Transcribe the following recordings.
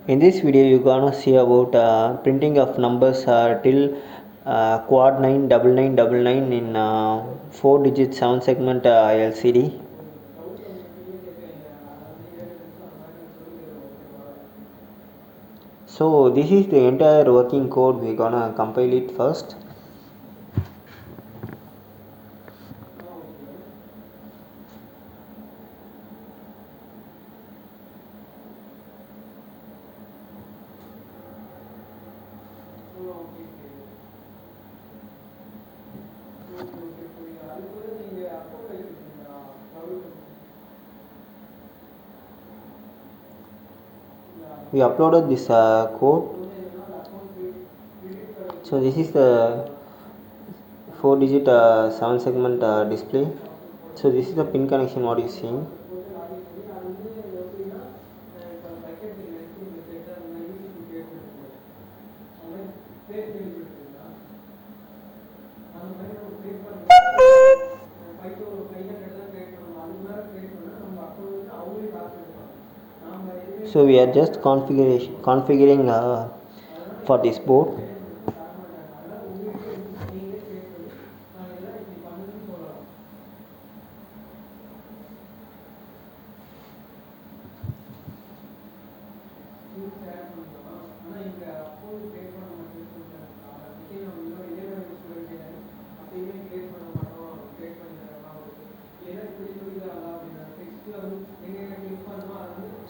In this video you gonna see about printing of numbers till quad 99999 in 4 digit 7 segment LCD. So this is the entire working code. We gonna compile it first. We uploaded this code. So this is the 4 digit 7 segment display. So this is the pin connection what you seeing. So we are just configuring for this board.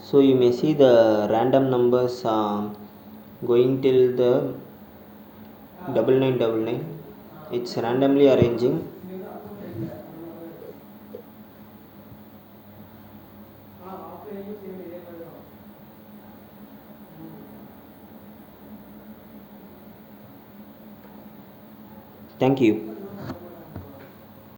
So you may see the random numbers going till the 9999. It's randomly arranging. Thank you.